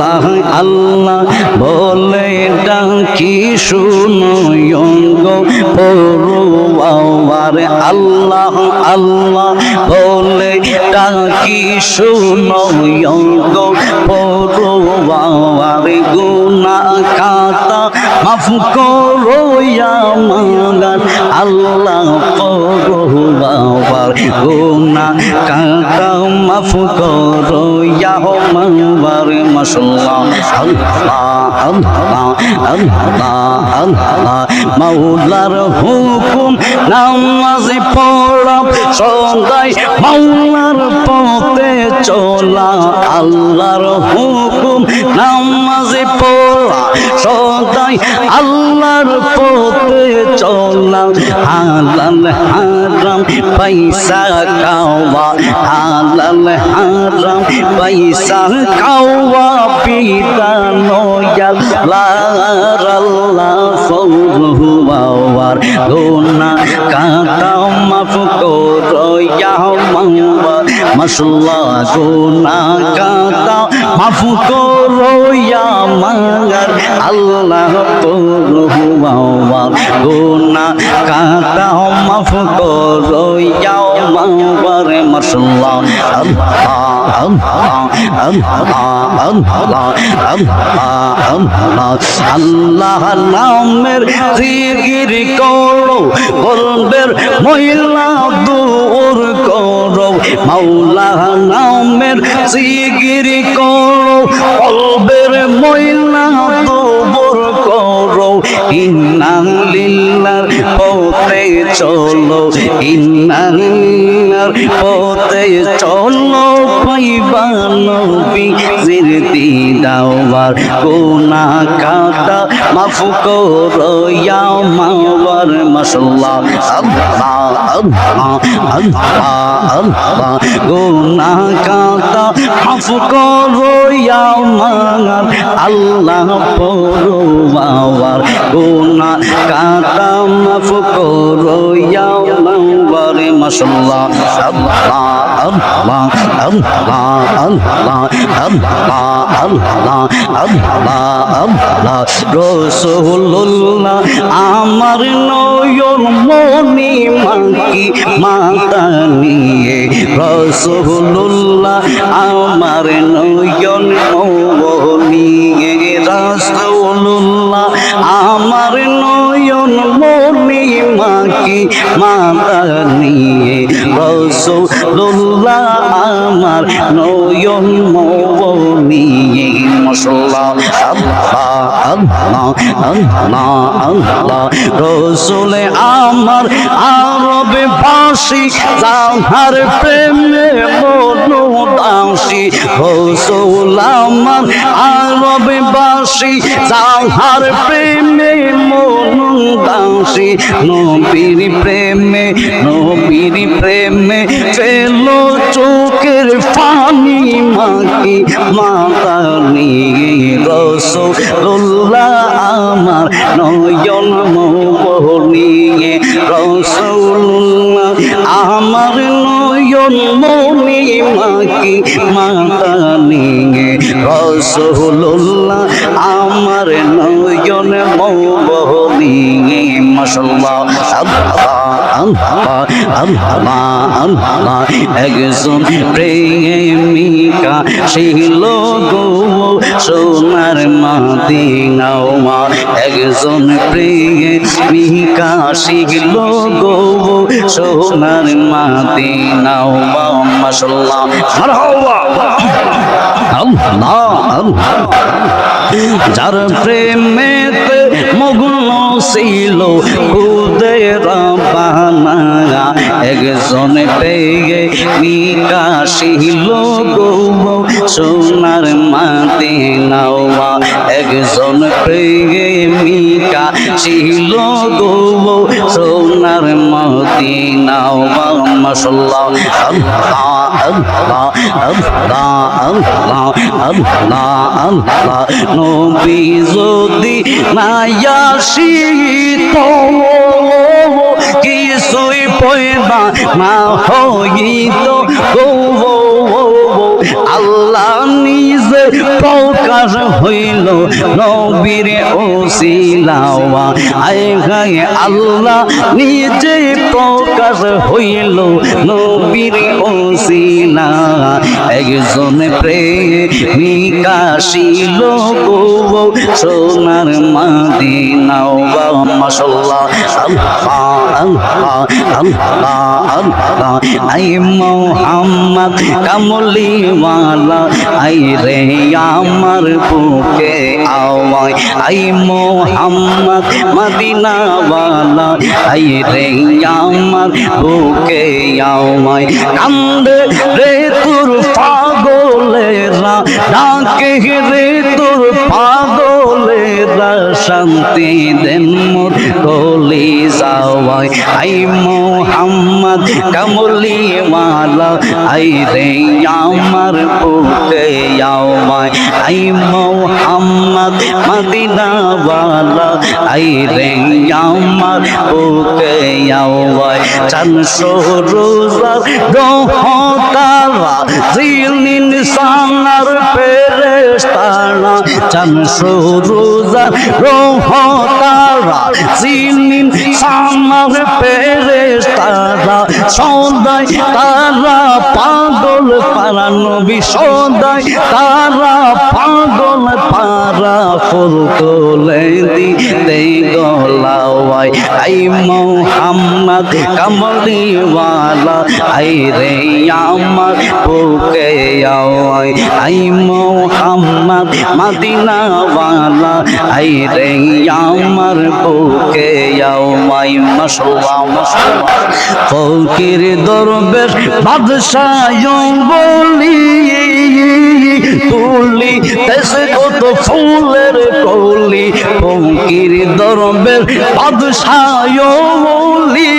আল্লাহ আল্লাহ বলে ডাকি শুনো গো পরওয়ার আল্লাহ আল্লাহ বলে ডাকি শুনো গো পরওয়ার গুনাহ খাতা মাফ করো আমার আল্লাহ পরওয়ার গুনাহ খাতা মাফ করো আমার মাশাআল্লাহ আল্লাহ আল্লাহ আল্লাহ আল্লাহ মাওলার হুকুম নামাজ পড়া সদাই মাওলার পথে চলা আল্লাহর হুকুম নামাজ পড়া সদাই আল্লাহর পথে চলা হালাল হারাম পয়সা খাওয়া হালাল হারাম পয়সা খাওয়া পিতানো আল্লাহ ফরওয়ার গুনাহ খাতা মাফ করো আমার মাশাআল্লাহ গুনাহ খাতা মাফ করো আমার আল্লাহ পরওয়ার গুনাহ খাতা মাফ করো আমার মাশাআল্লাহ আল্লাহ নামের জিকির করো কলবের ময়লা দূর করো মাওলা নামের জিকির করো কলবের ময়লা দূর করো ইন্না লিল্লাহর পথে চলো ইন্না লিল্লাহর পথে চলো পাইবা নবীর দিদার গুনাহ খাতা মাফ করো আমার মাশাআল্লাহ আল্লাহ আল্লাহ আল্লাহ আল্লাহ গুনাহ খাতা মাফ করো আমার আল্লাহ পরওয়ার গুনাহ খাতা মাফ করো আমার মাশাআল্লাহ আল্লাহ আল্লাহ আল্লাহ আল্লাহ আল্লাহ আল্লাহ আল্লাহ আল্লাহ রাসূলুল্লাহ আমার নয়ন মনি মাকি মাতা নিয়ে রাসূলুল্লাহ আমার নয়ন মনি রাসূলুল্লাহ আমার নয়ন মনি মাকি মাতা নিয়ে রাসূলুল্লাহ আমার নয়ন মনি মাশাআল্লাহ আল্লাহ আল্লাহ আল্লাহ আল্লাহ রাসূল আমার আরবে ভাষী যাহার প্রেমে মনোদাসী রাসূল আমার আরবে ভাষী যাহার প্রেমে মনোদাসী নবীর প্রেমে ফেলো চোখের পানি মাকি মাতা নিয়ে রাসূলুল্লাহ আমার নয়ন মনি রাসূলুল্লাহ আমার নয়ন মনি মাকি মাতা নিয়ে রাসূলুল্লাহ আমার নয়ন মনি মাশাআল্লাহ আল্লাহ আল্লাহ একজন প্রেমিকা ছিল গো সোনার মদিনা একজন প্রেমিকা ছিল গো সোনার মদিনা মাশাআল্লাহ মারহাবা আল্লাহ যার প্রেমেতে মগ্ন ছিল খুদে রব্বানা একজন প্রেমিকা ছিল গো সোনার মদিনা একজন প্রেমিকা ছিল গো সোনার মদিনা মাশাআল্লাহ আল্লাহ আল্লাহ আল্লাহ আল্লাহ আল্লাহ নবী যদি না আসিত কিছুই পয়দা না হইত গো আল্লাহ নিজে প্রকাশ হইল নবীর ওসিলাওয়া আয় গায়ে আল্লাহ নিজে প্রকাশ হইল নবীর ওসিলা একজন প্রেমিক আসিল গো সোনার মদিনা মাশাআল্লাহ আল্লাহ আল্লাহ আল্লাহ আল্লাহ আই মোহাম্মদ কামলিওয়ালা আই রে আমার বুকে আওয়াই আই মোহাম্মদ মদিনাওয়ালা আই রে আমার বুকে আওয়াই কান্দে রে তোর পাগলেরা ডাকে রে তোর পাগলেরা শান্তি দেন মোর কলি যাওয়াই আই মোহাম্মদ কামলিওয়ালা আই রে আমার বুকে আওয়াই আই মোহাম্মদ মদিনাওয়ালা আই রে আমার বুকে আওয়াই চানশো রোজার রহতারা জিলিন সানার ফেরেশতারা চানশো রোজার রহতারা জিলিন সানার ফেরেশতারা সদাই তারা পাগল পারা নবী সদাই তারা পাগল পারা ফুল তোলে দিতে গলাওয়াই আই মোহাম্মদ কামলিওয়ালা আই রে আমার বুকে আওয়াই আই মোহাম্মদ মদিনাওয়ালা আই রে আমার বুকে আওয়াই মাশাআল্লাহ মাশাআল্লাহ ফকির দরবেশ বাদশাহ বলি তুলি তেসে কত ফুলের কলি ফকির দরবেশ বাদশাহ বলি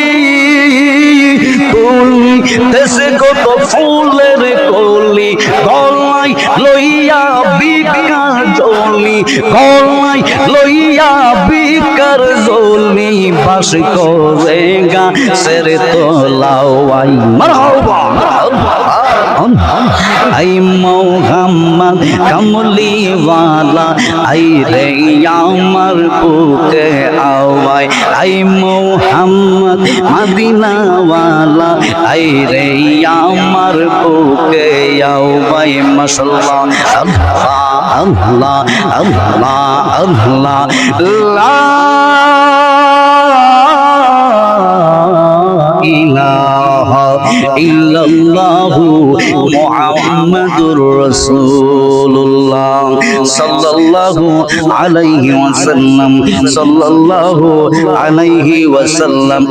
তুলি তেসে কত ফুলের কলি গলাই লইয়া বিকার জলি গলাই লইয়া বিকার জলি বাস করে গা সের তোলাওয়াই মারহাবা আই মোহাম্মদ কামলিওয়ালা আই রে আমার বুকে আওয়াই আই মোহাম্মদ মদিনাওয়ালা আই রে আমার বুকে আওয়াই মাশাআল্লাহ আল্লাহ আল্লাহ আল্লাহ আল্লাহ ইলাহা ইল্লাল্লাহু মুহাম্মাদুর রাসূলুল্লাহ সাল্লাল্লাহু আলাইহি ওয়াসাল্লাম সাল্লাল্লাহু আলাইহি ওয়াসাল্লাম।